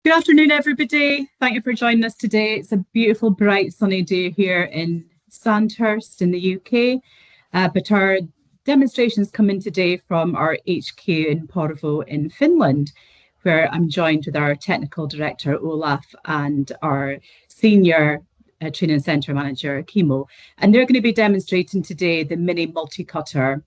Good afternoon, everybody. Thank you for joining us today. It's a beautiful, bright, sunny day here in Sandhurst in the UK. But our demonstrations come in today from our HQ in Porvo in Finland, where I'm joined with our technical director, Olav, and our senior training centre manager, Kimmo. And they're going to be demonstrating today the Mini Multi-Cutter,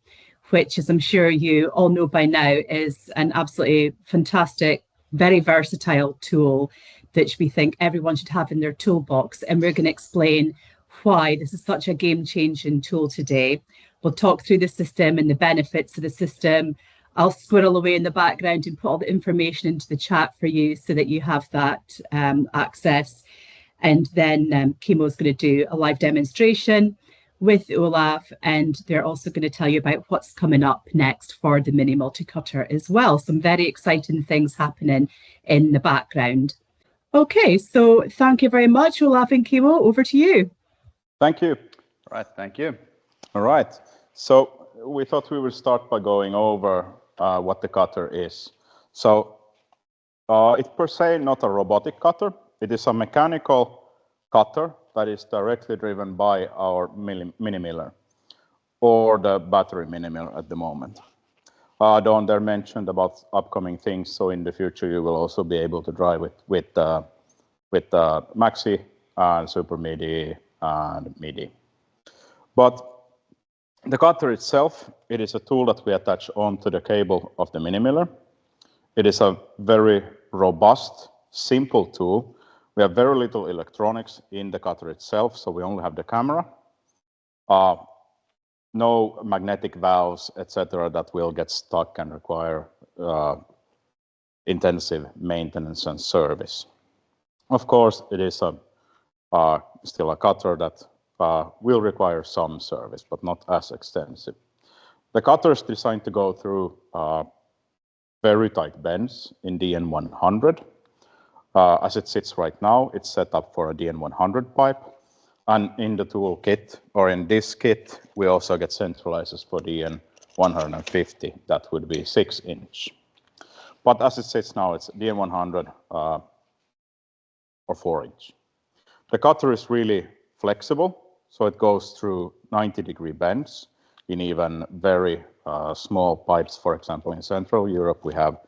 which, as I'm sure you all know by now, is an absolutely fantastic, very versatile tool that we think everyone should have in their toolbox. And we're going to explain why this is such a game-changing tool today. We'll talk through the system and the benefits of the system. I'll squirrel away in the background and put all the information into the chat for you so that you have that access. And then Kimmo's going to do a live demonstration with Olav, and they're also going to tell you about what's coming up next for the Mini Multi-Cutter as well. Some very exciting things happening in the background. Okay, so thank you very much, Olav and Kimmo. Over to you. Thank you. All right, thank you. All right. So we thought we would start by going over what the cutter is. So it's per se not a robotic cutter. It is a mechanical cutter that is directly driven by our mini miller or the battery mini miller at the moment. Don there mentioned about upcoming things, so in the future you will also be able to drive it with Maxi and Super MIDI and MIDI. But the cutter itself, it is a tool that we attach onto the cable of the mini miller. It is a very robust, simple tool. We have very little electronics in the cutter itself, so we only have the camera. No magnetic valves, etc., that will get stuck and require intensive maintenance and service. Of course, it is still a cutter that will require some service, but not as extensive. The cutter is designed to go through very tight bends in DN100. As it sits right now, it's set up for a DN100 pipe. And in the tool kit, or in this kit, we also get centralizers for DN150. That would be 6-inch. But as it sits now, it's DN100 or 4-inch. The cutter is really flexible, so it goes through 90-degree bends in even very small pipes. For example, in Central Europe, we have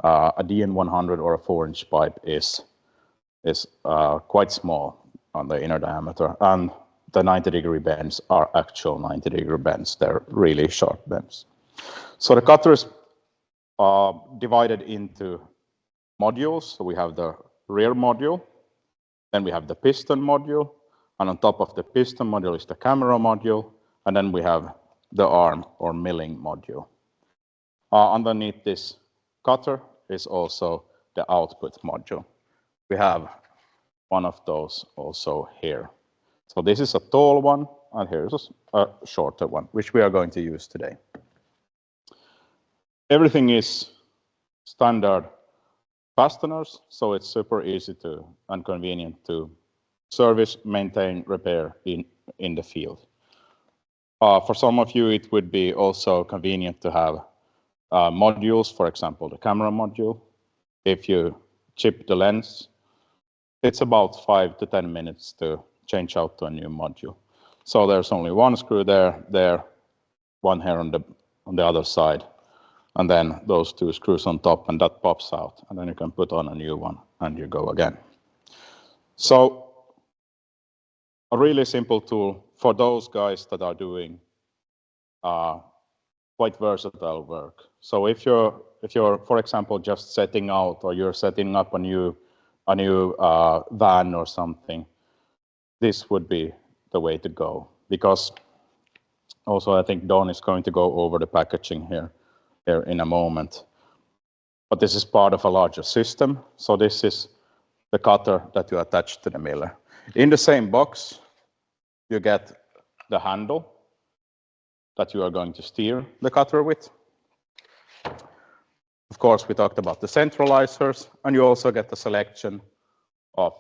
a DN100 or a 4-inch pipe is quite small on the inner diameter, and the 90-degree bends are actual 90-degree bends. They're really sharp bends. So the cutter is divided into modules. So we have the rear module, then we have the piston module, and on top of the piston module is the camera module, and then we have the arm or milling module. Underneath this cutter is also the output module. We have one of those also here. So this is a tall one, and here's a shorter one, which we are going to use today. Everything is standard fasteners, so it's super easy to and convenient to service, maintain, repair in the field. For some of you, it would be also convenient to have modules, for example, the camera module. If you chip the lens, it's about 5 to 10 minutes to change out to a new module. So there's only one screw there, one here on the other side, and then those 2 screws on top, and that pops out, and then you can put on a new one, and you go again. So a really simple tool for those guys that are doing quite versatile work. So if you're, for example, just setting out, or you're setting up a new van or something, this would be the way to go. Because also I think Don is going to go over the packaging here in a moment. But this is part of a larger system. So this is the cutter that you attach to the miller. In the same box, you get the handle that you are going to steer the cutter with. Of course, we talked about the centralizers, and you also get a selection of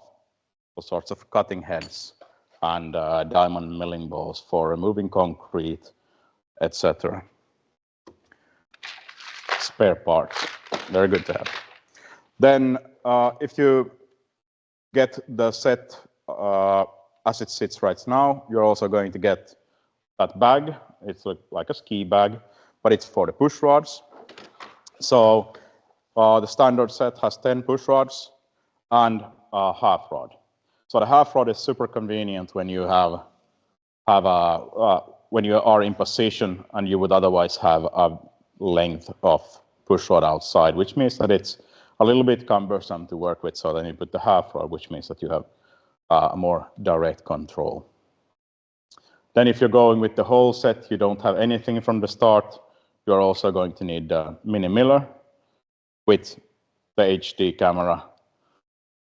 all sorts of cutting heads and diamond milling balls for removing concrete, etc. Spare parts, very good to have. Then if you get the set as it sits right now, you're also going to get that bag. It's like a ski bag, but it's for the push rods. So the standard set has 10 push rods and a half rod. So the half rod is super convenient when you have when you are in position and you would otherwise have a length of push rod outside, which means that it's a little bit cumbersome to work with. So then you put the half rod, which means that you have a more direct control. Then if you're going with the whole set, you don't have anything from the start. You're also going to need the mini miller with the HD camera.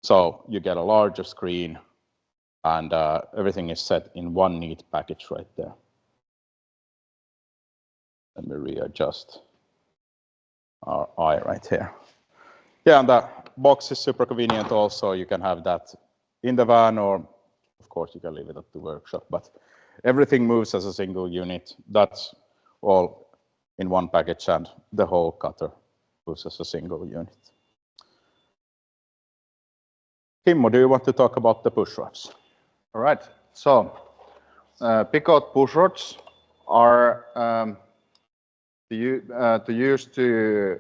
So you get a larger screen and everything is set in one neat package right there. Let me readjust our eye right here. Yeah, and the box is super convenient also. You can have that in the van, or of course you can leave it at the workshop, but everything moves as a single unit. That's all in one package, and the whole cutter moves as a single unit. Kimmo, do you want to talk about the push rods? All right. So Picote push rods are used to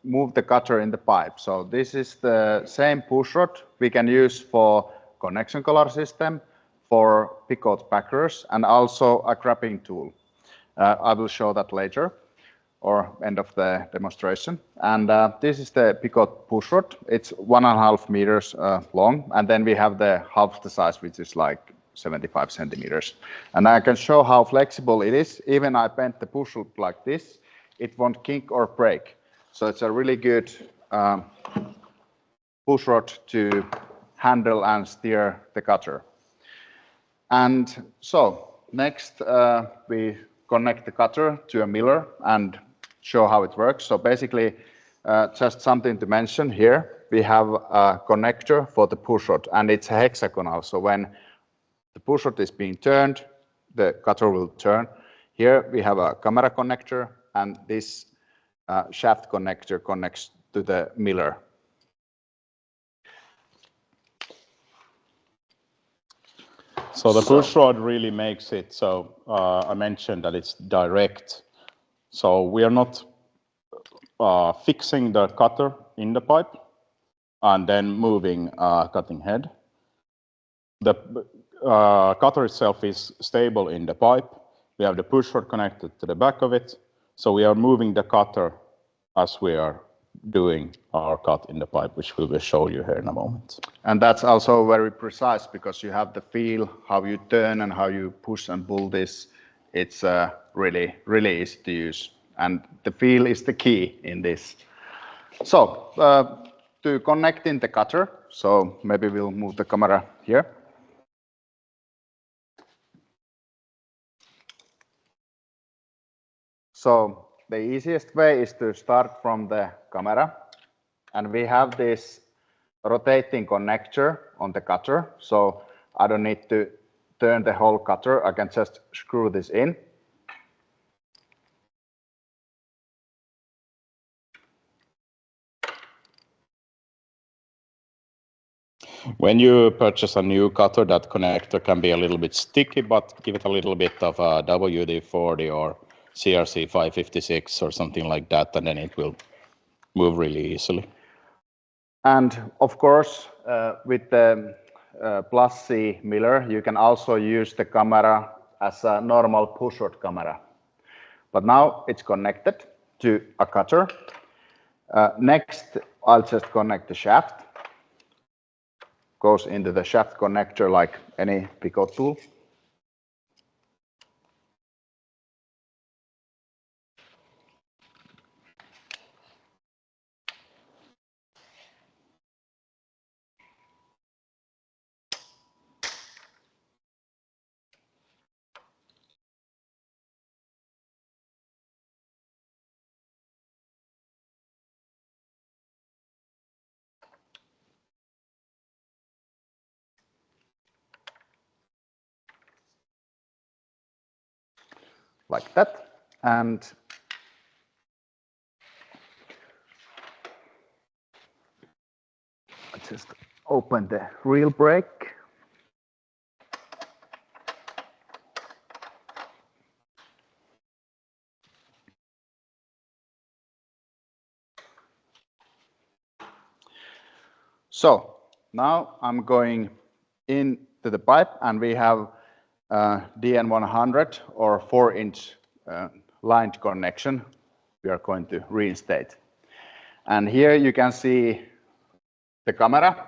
move the cutter in the pipe. So this is the same push rod we can use for connection collar system, for Picote packers, and also a grabbing tool. I will show that later, or end of the demonstration. And this is the Picote push rod. It's 1.5 meters long, and then we have the half the size, which is like 75 centimeters. And I can show how flexible it is. Even I bent the push rod like this, it won't kink or break. So it's a really good push rod to handle and steer the cutter. And so next we connect the cutter to a miller and show how it works. So basically, just something to mention here, we have a connector for the push rod, and it's a hexagonal. So when the push rod is being turned, the cutter will turn. Here we have a camera connector, and this shaft connector connects to the miller. So the push rod really makes it so I mentioned that it's direct. So we are not fixing the cutter in the pipe and then moving cutting head. The cutter itself is stable in the pipe. We have the push rod connected to the back of it. So we are moving the cutter as we are doing our cut in the pipe, which we will show you here in a moment. And that's also very precise because you have the feel, how you turn and how you push and pull this. It's really, really easy to use. And the feel is the key in this. So to connect in the cutter, so maybe we'll move the camera here. So the easiest way is to start from the camera. And we have this rotating connector on the cutter. So I don't need to turn the whole cutter. I can just screw this in. When you purchase a new cutter, that connector can be a little bit sticky, but give it a little bit of a WD-40 or CRC 556 or something like that, and then it will move really easily. And of course, with the Plus C miller, you can also use the camera as a normal push rod camera. But now it's connected to a cutter. Next, I'll just connect the shaft. Goes into the shaft connector like any Picote tool. Like that. And just open the reel brake. So now I'm going into the pipe, and we have DN100 or 4-inch lined connection we are going to reinstate. And here you can see the camera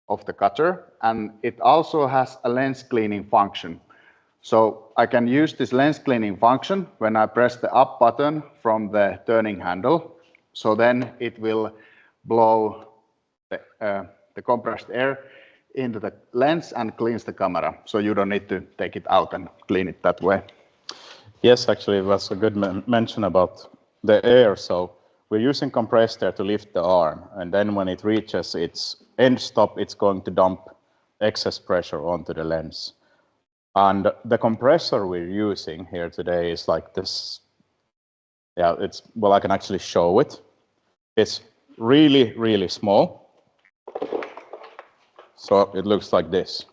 of the cutter, and it also has a lens cleaning function. So I can use this lens cleaning function when I press the up button from the turning handle. So then it will blow the compressed air into the lens and cleans the camera. So you don't need to take it out and clean it that way. Yes, actually, it was a good mention about the air. So we're using compressed air to lift the arm, and then when it reaches its end stop, it's going to dump excess pressure onto the lens. And the compressor we're using here today is like this. Yeah, well, I can actually show it. It's really, really small. So it looks like this.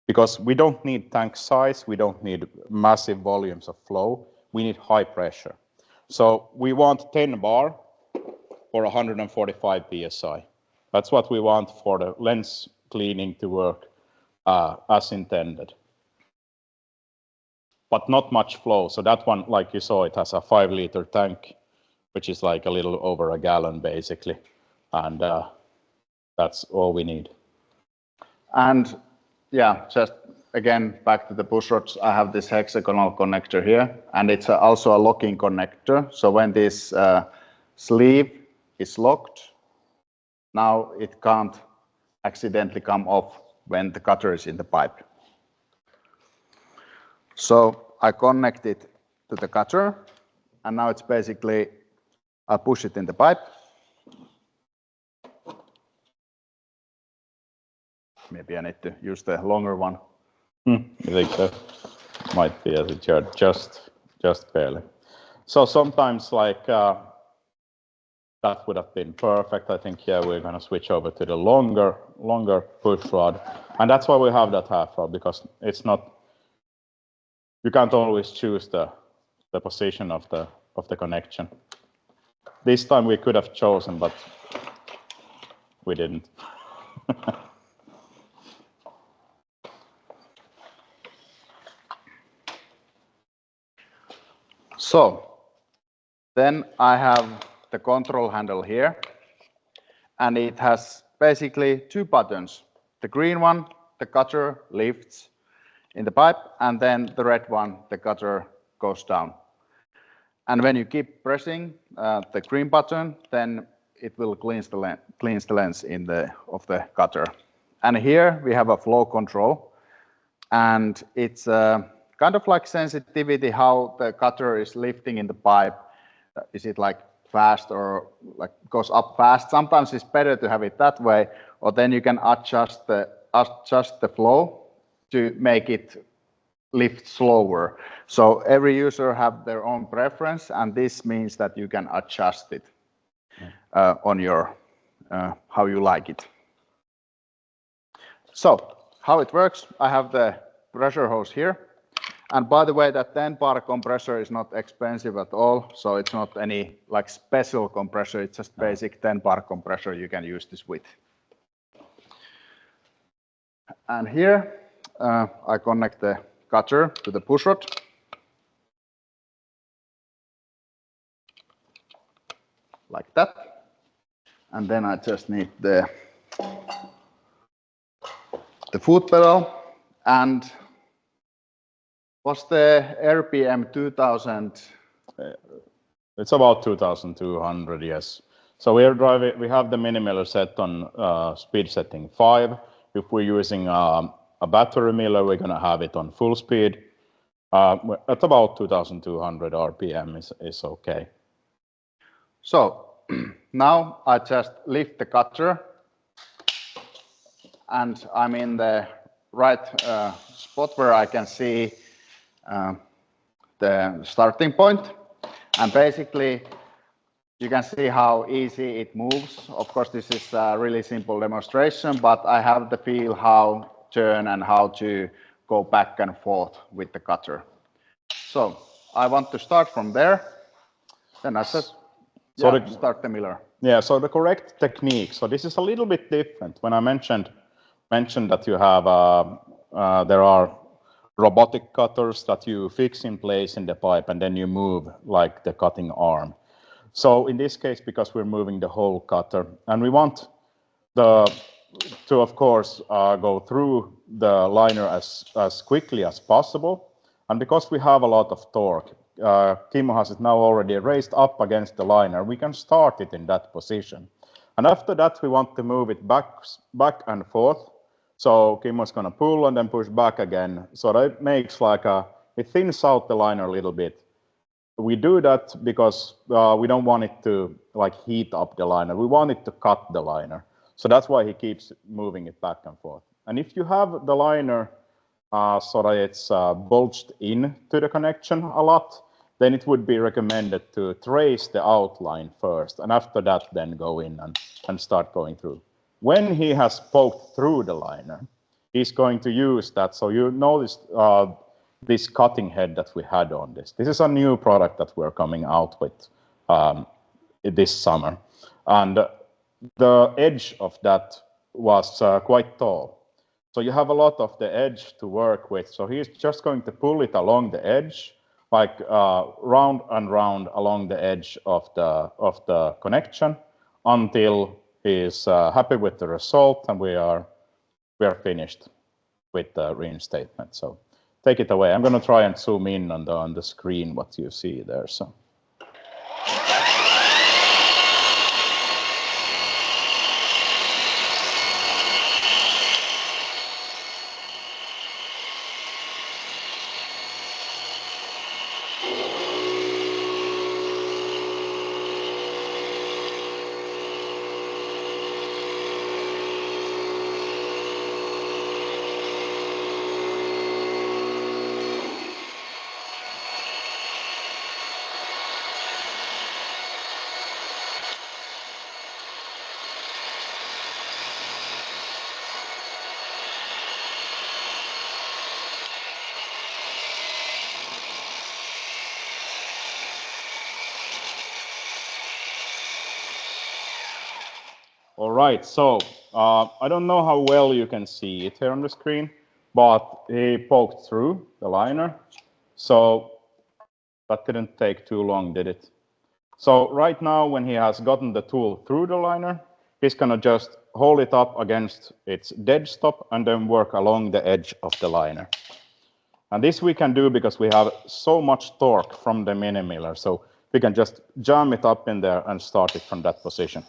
Because we don't need tank size, we don't need massive volumes of flow, we need high pressure. So we want 10 bar for 145 psi. That's what we want for the lens cleaning to work as intended. But not much flow. So that one, like you saw, it has a 5-liter tank, which is like a little over a gallon basically. And that's all we need. And yeah, just again, back to the push rods, I have this hexagonal connector here, and it's also a locking connector. So when this sleeve is locked, now it can't accidentally come off when the cutter is in the pipe. So I connect it to the cutter, and now it's basically, I push it in the pipe. Maybe I need to use the longer one. I think that might be as it just barely. So sometimes like that would have been perfect. I think yeah, we're gonna switch over to the longer push rod, and that's why we have that half rod, because it's not. You can't always choose the position of the connection. This time we could have chosen, but we didn't. So then I have the control handle here, and it has basically 2 buttons. The green one, the cutter lifts in the pipe, and then the red one, the cutter goes down. And when you keep pressing the green button, then it will cleanse the lens of the cutter. And here we have a flow control, and it's kind of like sensitivity how the cutter is lifting in the pipe. Is it like fast or like goes up fast? Sometimes it's better to have it that way, or then you can adjust the flow to make it lift slower. So every user have their own preference, and this means that you can adjust it on your how you like it. So how it works, I have the pressure hose here. And by the way, that 10-bar compressor is not expensive at all, so it's not any like special compressor, it's just basic 10-bar compressor you can use this with. And here I connect the cutter to the push rod. Like that. And then I just need the foot pedal, and was the RPM 2000? It's about 2,200, yes. So we have the mini-miller set on speed setting 5. If we're using a battery miller, we're gonna have it on full speed. At about 2,200 RPM is okay. So now I just lift the cutter, and I'm in the right spot where I can see the starting point. And basically You can see how easy it moves. Of course, this is a really simple demonstration, but I have the feel how turn and how to go back and forth with the cutter. So I want to start from there. Then I said, start the miller. Yeah, so the correct technique. So this is a little bit different. When I mentioned that you have, there are robotic cutters that you fix in place in the pipe and then you move like the cutting arm. So in this case, because we're moving the whole cutter and we want to, of course, go through the liner as quickly as possible. And because we have a lot of torque, Kimmo has it now already raised up against the liner. We can start it in that position. And after that, we want to move it back and forth. So Kimmo's going to pull and then push back again. So that makes it thins out the liner a little bit. We do that because we don't want it to heat up the liner. We want it to cut the liner. So that's why he keeps moving it back and forth. And if you have the liner so that it's bulged in to the connection a lot, then it would be recommended to trace the outline first. And after that, then go in and start going through. When he has poked through the liner, he's going to use that. So you notice this cutting head that we had on this. This is a new product that we're coming out with this summer. And the edge of that was quite tall. So you have a lot of the edge to work with. So he's just going to pull it along the edge, round and round along the edge of the connection until he's happy with the result and we are finished with the reinstatement. So take it away. I'm going to try and zoom in on the screen what you see there. So. All right, so I don't know how well you can see it here on the screen, but he poked through the liner. So that didn't take too long, did it? So right now, when he has gotten the tool through the liner, he's gonna just hold it up against its dead stop and then work along the edge of the liner. And this we can do because we have so much torque from the mini miller. So we can just jam it up in there and start it from that position.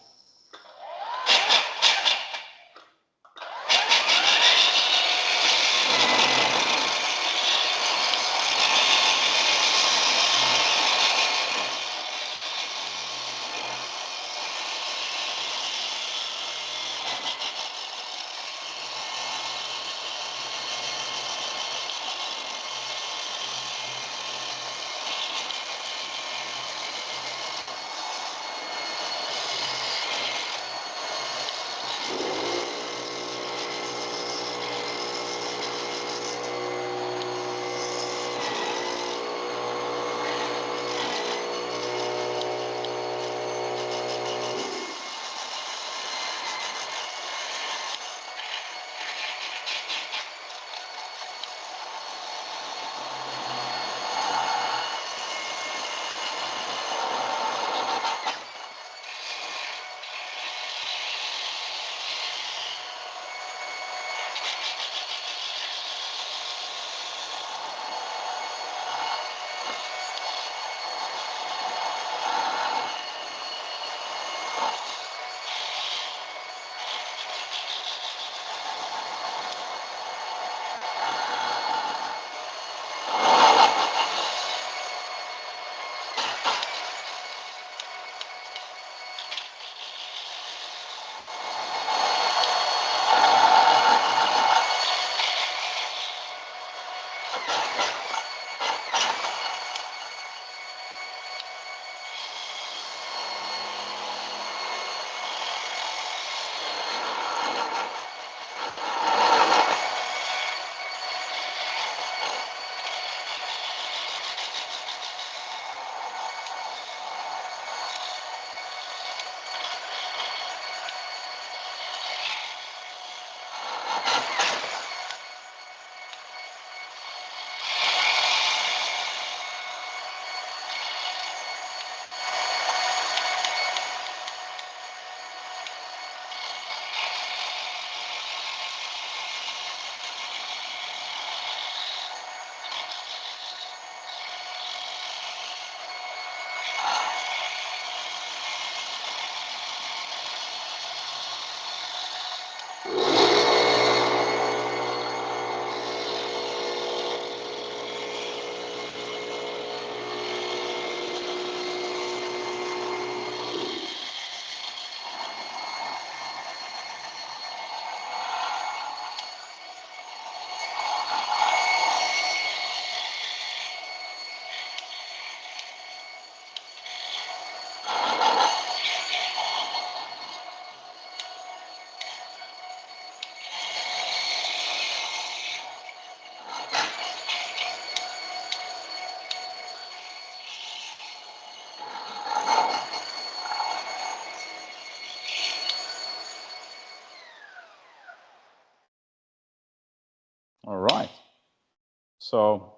So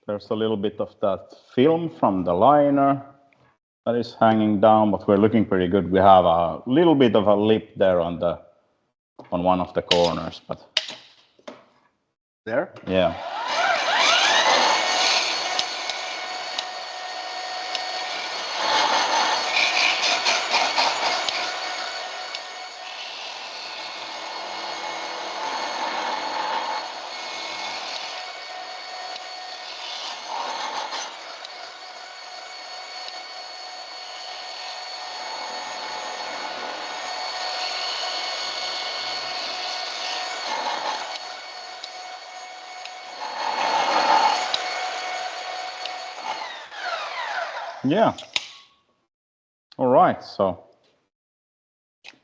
there's a little bit of that film from the liner that is hanging down, but we're looking pretty good. We have a little bit of a lip there on one of the corners, but There? yeah. Yeah. All right, so I'm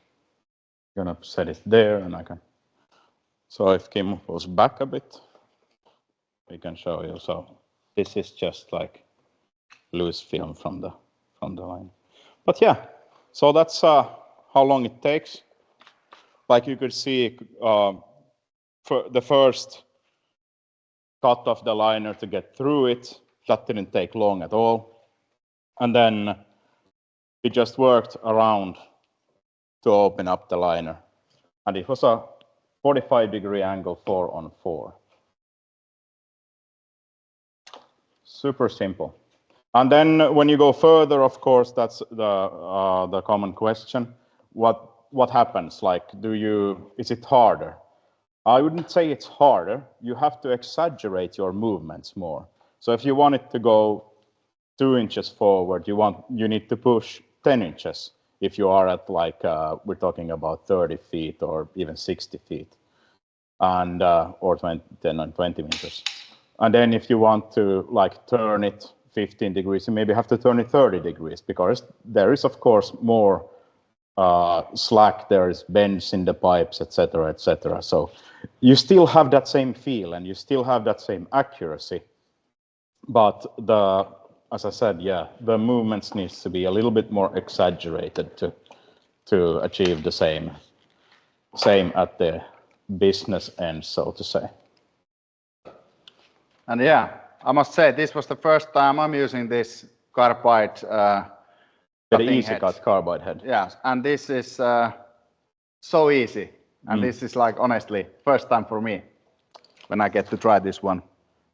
gonna set it there, and I can. So if Kim goes back a bit, we can show you. So this is just like loose film from the line. But yeah, so that's how long it takes. Like you could see, for the first cut of the liner to get through it, that didn't take long at all. And then we just worked around to open up the liner. And it was a 45-degree angle 4-on-4. Super simple. And then when you go further, of course, that's the common question. What happens? Like, is it harder? I wouldn't say it's harder. You have to exaggerate your movements more. So if you want it to go 2 inches forward, you need to push 10 inches. If you are at like, we're talking about 30 feet or even 60 feet, and or 10 and 20 meters. And then if you want to like turn it 15 degrees, you maybe have to turn it 30 degrees, because there is of course more slack, there is bends in the pipes, etc., etc. So you still have that same feel and you still have that same accuracy, but as I said, yeah, the movements needs to be a little bit more exaggerated to achieve the same at the business end, so to say. And yeah, I must say this was the first time I'm using this carbide Very easy cut carbide head. Yeah, and this is so easy. And this is like, honestly, first time for me when I get to try this one.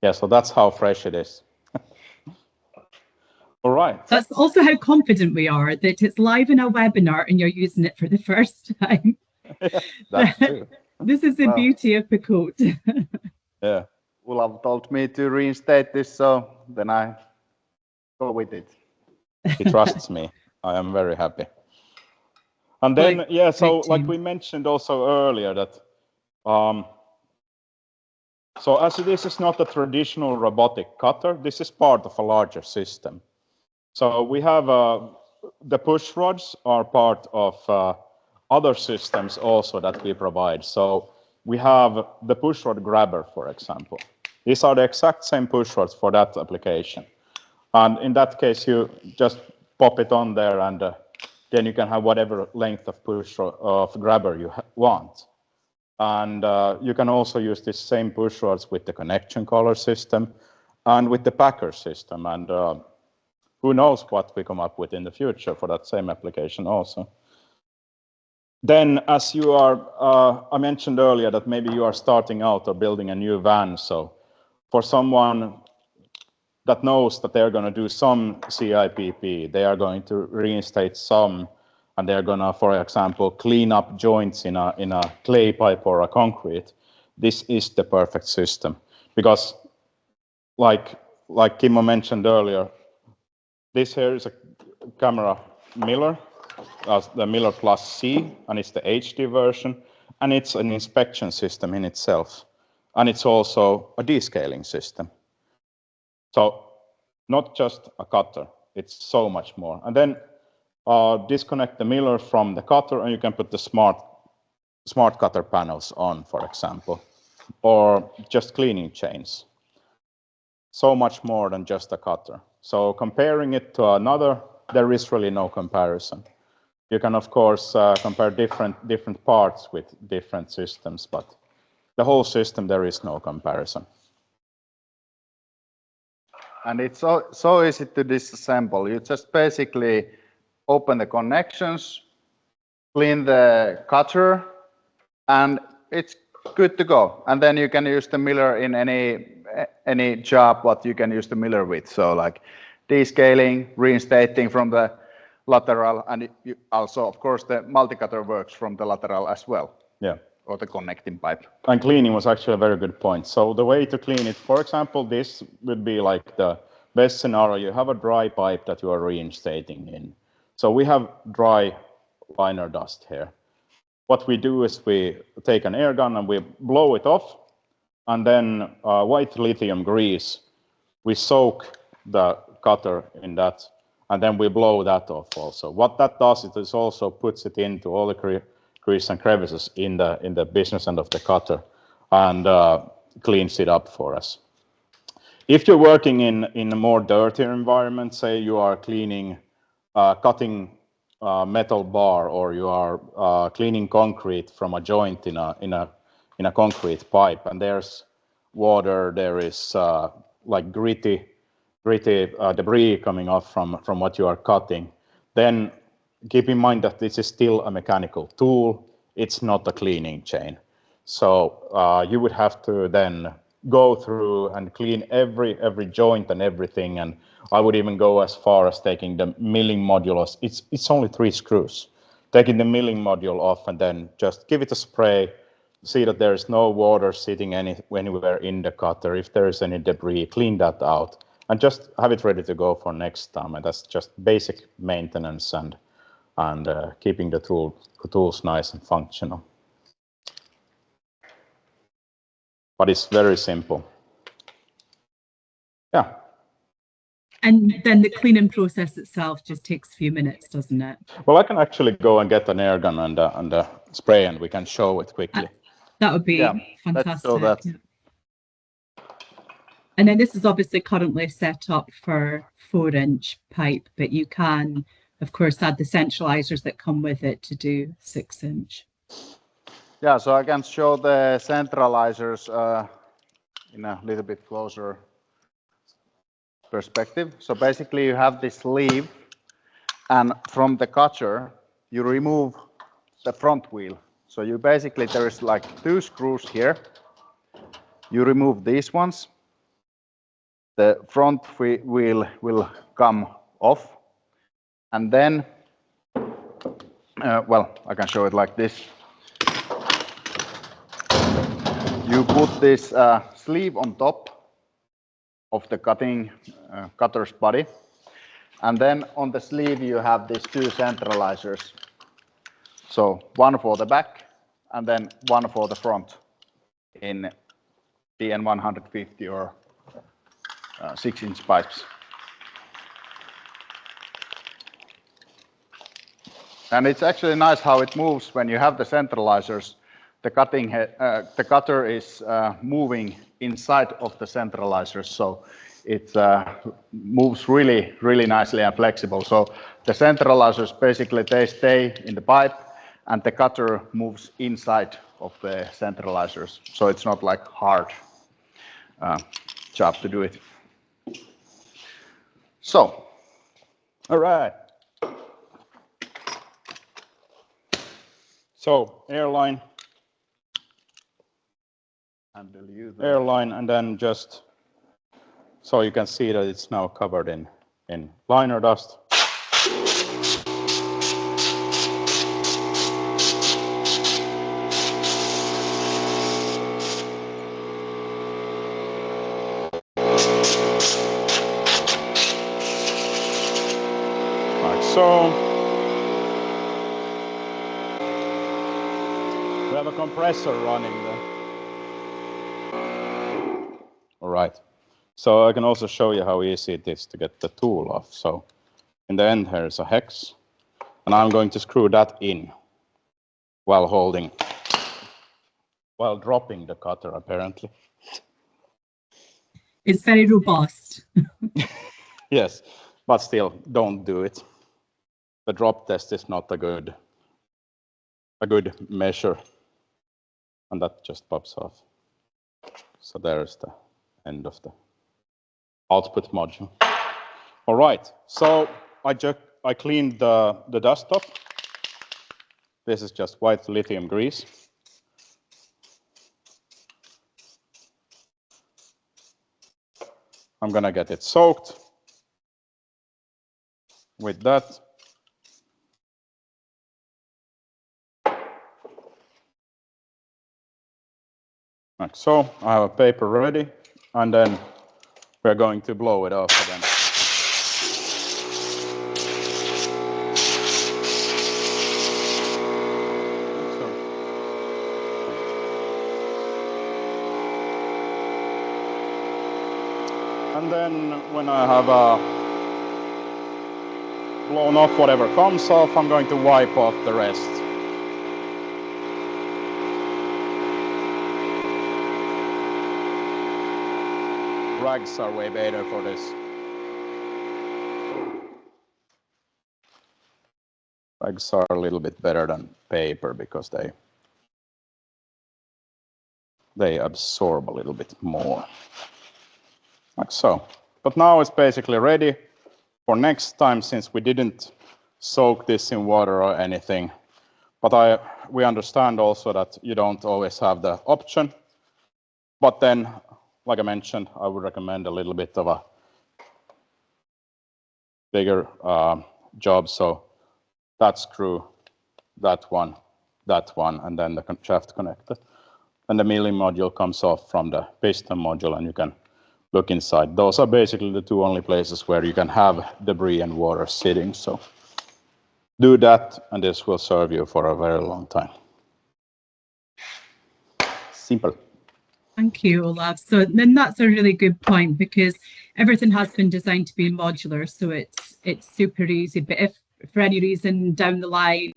Yeah, so that's how fresh it is. All right. That's also how confident we are that it's live in a webinar and you're using it for the first time. That's true. This is the beauty of Picote. Yeah. Olav told me to reinstate this, so then I go with it. He trusts me. I am very happy. And then, yeah, so like we mentioned also earlier that, so as this is not a traditional robotic cutter, this is part of a larger system. So we have the push rods are part of other systems also that we provide. So we have the push rod grabber, for example. These are the exact same push rods for that application. And in that case, you just pop it on there, and then you can have whatever length of grabber you want. And you can also use this same push rods with the connection collar system and with the packer system. And who knows what we come up with in the future for that same application also. Then, as you are, I mentioned earlier that maybe you are starting out or building a new van. So for someone that knows that they're going to do some CIPP, they are going to reinstate some, and they're going to, for example, clean up joints in a clay pipe or a concrete. This is the perfect system, because like Kimmo mentioned earlier, this here is a camera Miller, the Miller Plus C, and it's the HD version, and it's an inspection system in itself, and it's also a descaling system. So not just a cutter, it's so much more. And then disconnect the Miller from the cutter, and you can put the smart cutter panels on, for example, or just cleaning chains. So much more than just a cutter. So comparing it to another, there is really no comparison. You can of course compare different parts with different systems, but the whole system, there is no comparison. And it's so easy to disassemble. You just basically open the connections, clean the cutter, and it's good to go. And then you can use the miller in any job what you can use the miller with. So like descaling, reinstating from the lateral, and also, of course, the multi-cutter works from the lateral as well. Yeah. Or the connecting pipe. And cleaning was actually a very good point. So the way to clean it, for example, this would be like the best scenario. You have a dry pipe that you are reinstating in. So we have dry liner dust here. What we do is we take an air gun and we blow it off, and then white lithium grease, we soak the cutter in that, and then we blow that off also. What that does is also puts it into all the creases and crevices in the business end of the cutter, and cleans it up for us. If you're working in a more dirtier environment, say you are cleaning, cutting metal bar, or you are cleaning concrete from a joint in a concrete pipe, and there's water, there is like gritty debris coming off from what you are cutting, then keep in mind that this is still a mechanical tool. It's not a cleaning chain. So you would have to then go through and clean every joint and everything. And I would even go as far as taking the milling module. It's only 3 screws. Taking the milling module off and then just give it a spray. See that there is no water sitting anywhere in the cutter. If there is any debris, clean that out and just have it ready to go for next time. And that's just basic maintenance and keeping the tools nice and functional. But it's very simple. Yeah. And then the cleaning process itself just takes a few minutes, doesn't it? Well, I can actually go and get an air gun and a spray, and we can show it quickly. That would be fantastic. Let's show that. Yeah. And then this is obviously currently set up for 4-inch pipe, but you can, of course, add the centralizers that come with it to do 6-inch. Yeah, so I can show the centralizers in a little bit closer perspective. So basically you have this sleeve, and from the cutter you remove the front wheel. So you basically, there is like 2 screws here. You remove these ones. The front wheel will come off, and then, well, I can show it like this. You put this sleeve on top of the cutter's body, and then on the sleeve you have these 2 centralizers. So one for the back and then one for the front in DN 150 or 6-inch pipes. And it's actually nice how it moves when you have the centralizers. The cutter is moving inside of the centralizers, so it moves really nicely and flexible. So the centralizers basically, they stay in the pipe, and the cutter moves inside of the centralizers. So it's not like hard job to do it. So, all right. So airline. Airline, and then just so you can see that it's now covered in liner dust. Like so. We have a compressor running there. All right. So I can also show you how easy it is to get the tool off. So in the end here is a hex, and I'm going to screw that in while dropping the cutter apparently. It's very robust. Yes, but still, don't do it. The drop test is not a good measure, and that just pops off. So there's the end of the output module. All right, so I cleaned the dust off. This is just white lithium grease. I'm gonna get it soaked with that. Like so, I have a paper ready, and then we're going to blow it off again. And then when I have blown off whatever comes off, I'm going to wipe off the rest. Rags are way better for this. Rags are a little bit better than paper because they absorb a little bit more. Like so. But now it's basically ready for next time, since we didn't soak this in water or anything. But we understand also that you don't always have the option. But then, like I mentioned, I would recommend a little bit of a bigger job. So that screw, that one, and then the shaft connector. And the milling module comes off from the piston module, and you can look inside. Those are basically the two only places where you can have debris and water sitting. So do that, and this will serve you for a very long time. Simple. Thank you, Olav. So then that's a really good point, because everything has been designed to be modular, so it's super easy. But if for any reason down the line,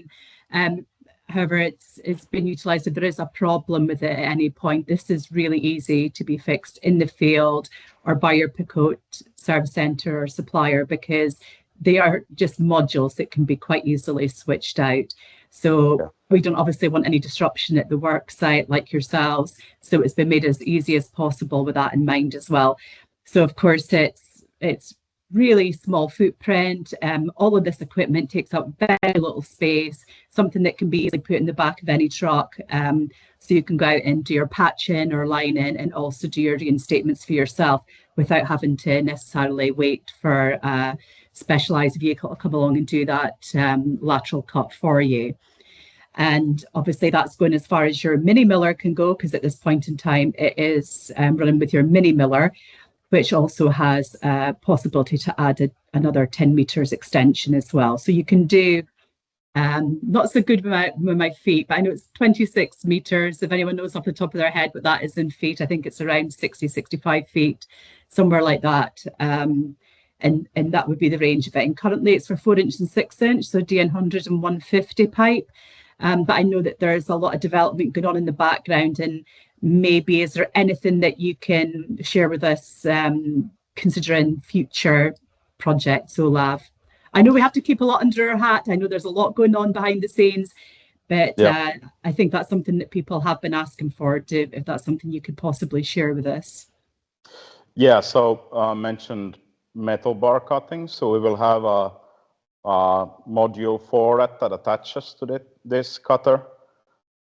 however it's been utilised, if there is a problem with it at any point, this is really easy to be fixed in the field or by your Picote service centre or supplier, because they are just modules that can be quite easily switched out. So we don't obviously want any disruption at the work site like yourselves. So it's been made as easy as possible with that in mind as well. So of course it's really small footprint. All of this equipment takes up very little space, something that can be easily put in the back of any truck. So you can go out and do your patching or lining, and also do your reinstatements for yourself without having to necessarily wait for a specialised vehicle to come along and do that lateral cut for you. And obviously that's going as far as your mini miller can go, because at this point in time it is running with your mini miller, which also has a possibility to add another 10 meters extension as well. So you can do, not so good with my feet, but I know it's 26 meters. If anyone knows off the top of their head what that is in feet, I think it's around 60, 65 feet, somewhere like that. And that would be the range of it. And currently it's for 4" and 6", so DN100 and 150 pipe. But I know that there's a lot of development going on in the background, and maybe is there anything that you can share with us considering future projects, Olav? I know we have to keep a lot under our hat. I know there's a lot going on behind the scenes, but I think that's something that people have been asking for, if that's something you could possibly share with us. Yeah, so mentioned metal bar cutting. So we will have a module for it that attaches to this cutter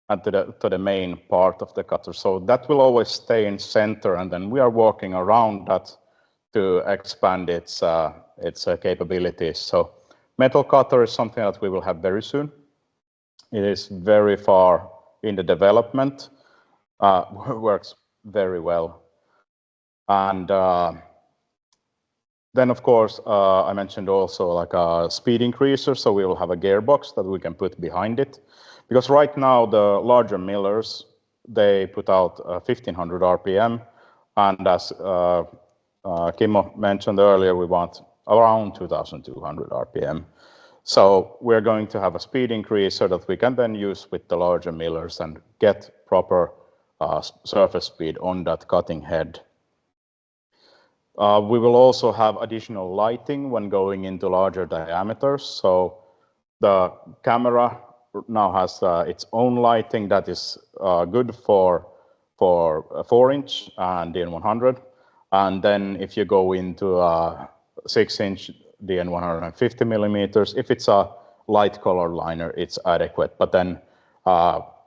and to the main part of the cutter. So that will always stay in center, and then we are working around that to expand its capabilities. So metal cutter is something that we will have very soon. It is very far in the development, works very well. And then, of course, I mentioned also like a speed increaser, so we will have a gearbox that we can put behind it. Because right now, the larger millers, they put out 1500 RPM, and as Kimmo mentioned earlier, we want around 2200 RPM. So we're going to have a speed increaser that we can then use with the larger millers and get proper surface speed on that cutting head. We will also have additional lighting when going into larger diameters. So the camera now has its own lighting that is good for for a 4-inch and DN100. And then if you go into a 6-inch DN150 millimeters, if it's a light color liner, it's adequate. But then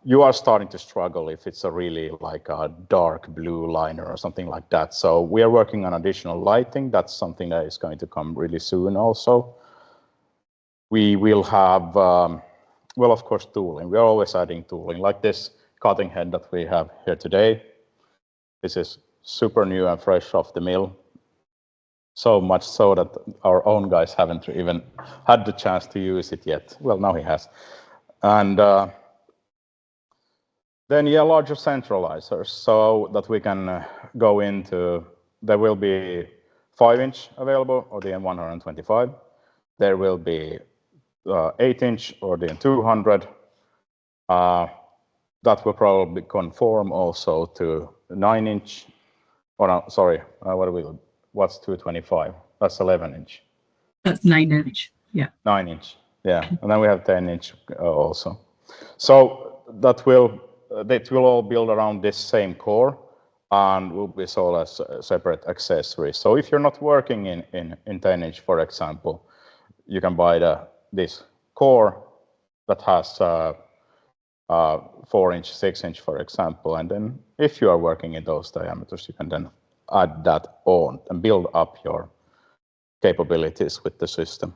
you are starting to struggle if it's a really like a dark blue liner or something like that. So we are working on additional lighting. That's something that is going to come really soon also. We will have, well, of course, tooling. We are always adding tooling, like this cutting head that we have here today. This is super new and fresh off the mill. So much so that our own guys haven't even had the chance to use it yet. Well, now he has. And then, yeah, larger centralizers so that we can go into, there will be 5-inch available or the M125. There will be 8-inch or the M200. That will probably conform also to 9-inch. Or no, sorry, what's 225? That's 11-inch. That's 9-inch. Yeah. 9-inch. Yeah, and then we have 10-inch also. So that will all build around this same core and will be sold as separate accessories. So if you're not working in 10-inch, for example, you can buy this core that has 4-inch, 6-inch, for example, and then if you are working in those diameters, you can then add that on and build up your capabilities with the system.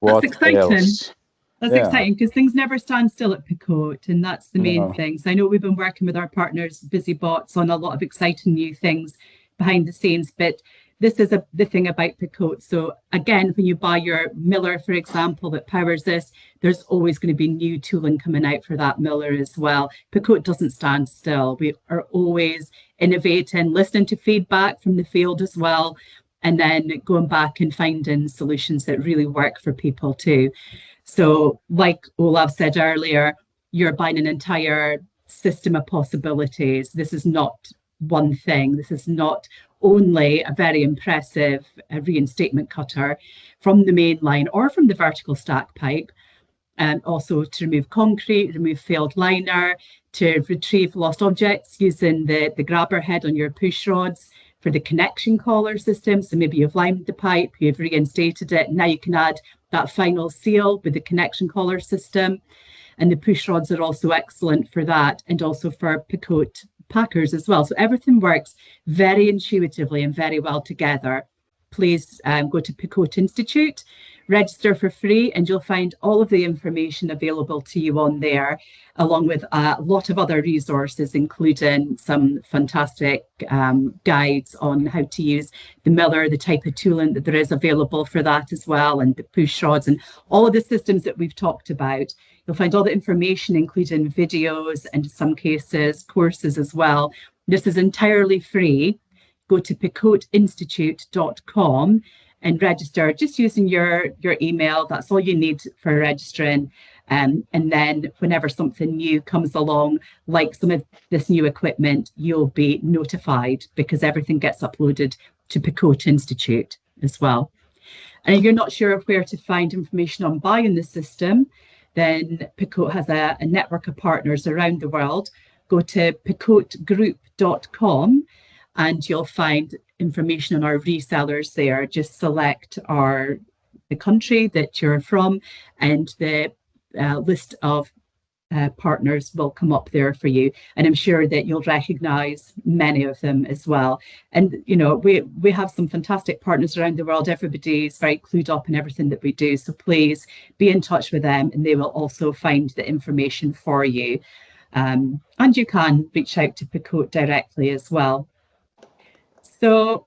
That's exciting. Else? That's exciting because things never stand still at Picote, and that's the main thing. So I know we've been working with our partners, BusyBots, on a lot of exciting new things behind the scenes, but this is the thing about Picote. So again, when you buy your miller, for example, that powers this, there's always going to be new tooling coming out for that miller as well. Picote doesn't stand still. We are always innovating, listening to feedback from the field as well, and then going back and finding solutions that really work for people too. So like Olav said earlier, you're buying an entire system of possibilities. This is not one thing. This is not only a very impressive reinstatement cutter from the main line or from the vertical stack pipe, and also to remove concrete, remove failed liner, to retrieve lost objects using the grabber head on your push rods, for the connection collar system. So maybe you've limed the pipe, you've reinstated it, now you can add that final seal with the connection collar system. And the push rods are also excellent for that, and also for Picote packers as well. So everything works very intuitively and very well together. Please go to Picote Institute, register for free, and you'll find all of the information available to you on there, along with a lot of other resources, including some fantastic guides on how to use the miller, the type of tooling that there is available for that as well, and the push rods and all of the systems that we've talked about. You'll find all the information, including videos and in some cases courses as well. This is entirely free. Go to picoteinstitute.com and register just using your email. That's all you need for registering. And then whenever something new comes along, like some of this new equipment, you'll be notified because everything gets uploaded to Picote Institute as well. And if you're not sure of where to find information on buying the system, then Picote has a network of partners around the world. Go to picotegroup.com and you'll find information on our resellers there. Just select the country that you're from, and the list of partners will come up there for you. And I'm sure that you'll recognize many of them as well. And, you know, we have some fantastic partners around the world. Everybody's very clued up in everything that we do. So please be in touch with them, and they will also find the information for you. And you can reach out to Picote directly as well. So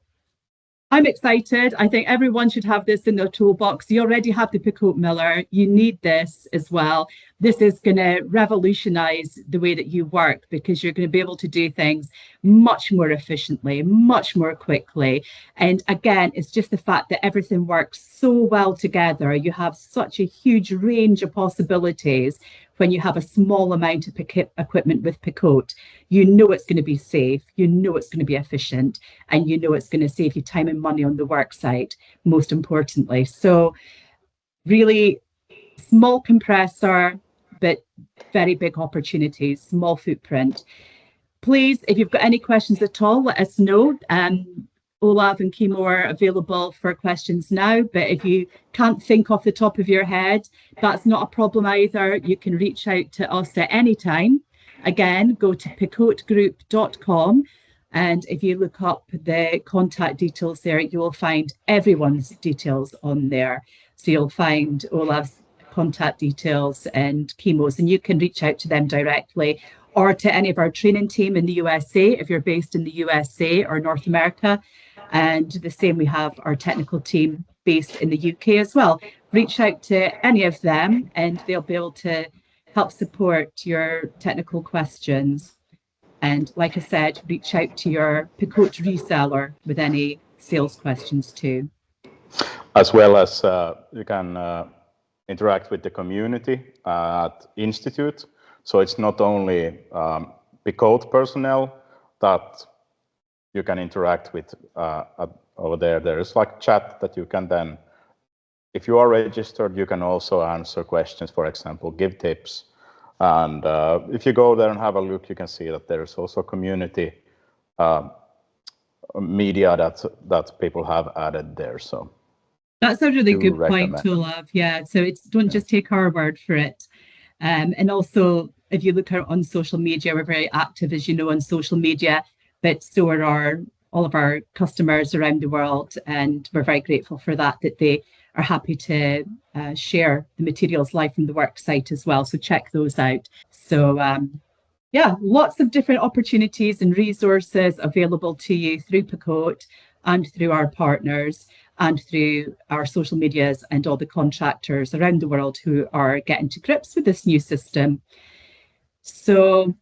I'm excited. I think everyone should have this in their toolbox. You already have the Picote miller. You need this as well. This is going to revolutionize the way that you work, because you're going to be able to do things much more efficiently, much more quickly. And again, it's just the fact that everything works so well together. You have such a huge range of possibilities when you have a small amount of equipment with Picote. You know it's going to be safe, you know it's going to be efficient, and you know it's going to save you time and money on the work site, most importantly. So really small compressor, but very big opportunities, small footprint. Please, if you've got any questions at all, let us know. Olav and Kimmo are available for questions now, but if you can't think off the top of your head, that's not a problem either. You can reach out to us at any time. Again, go to picotegroup.com, and if you look up the contact details there, you will find everyone's details on there. So you'll find Olav's contact details and Kimmo's, and you can reach out to them directly, or to any of our training team in the USA if you're based in the USA or North America. And the same, we have our technical team based in the UK as well. Reach out to any of them and they'll be able to help support your technical questions. And like I said, reach out to your Picote reseller with any sales questions too. As well as you can interact with the community at Institute. So it's not only Picote personnel that you can interact with over there. There is like chat that you can then, if you are registered, you can also answer questions, for example, give tips. And if you go there and have a look, you can see that there is also community media that people have added there. So that's a really good point, Olav. Yeah, so don't just take our word for it. And also, if you look on social media, we're very active, as you know, on social media, but so are all of our customers around the world. And we're very grateful for that they are happy to share the materials live from the work site as well. So check those out. So yeah, lots of different opportunities and resources available to you through Picote and through our partners and through our social medias and all the contractors around the world who are getting to grips with this new system. So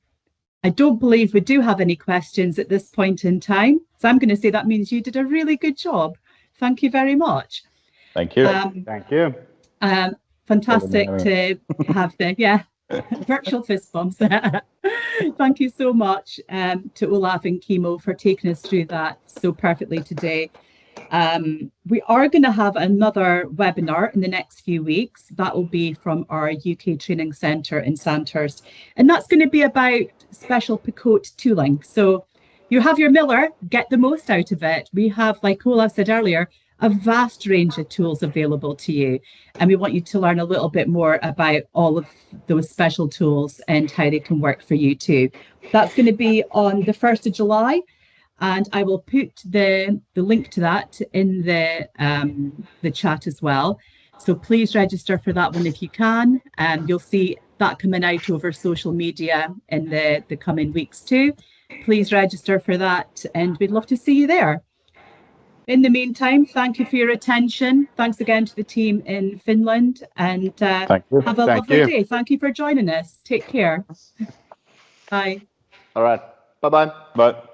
I don't believe we do have any questions at this point in time. So I'm going to say that means you did a really good job. Thank you very much. Thank you. Thank you. Fantastic to have the virtual fist bumps. Thank you so much to Olav and Kimmo for taking us through that so perfectly today. We are going to have another webinar in the next few weeks. That will be from our UK Training Centre in Sandhurst. And that's going to be about special Picote tooling. So you have your miller, get the most out of it. We have, like Olav said earlier, a vast range of tools available to you. And we want you to learn a little bit more about all of those special tools and how they can work for you too. That's going to be on the 1st of July. And I will put the link to that in the chat as well. So please register for that one if you can. You'll see that coming out over social media in the coming weeks too. Please register for that and we'd love to see you there. In the meantime, thank you for your attention. Thanks again to the team in Finland and have a lovely day. Thank you for joining us. Take care. Bye. All right. Bye-bye. Bye.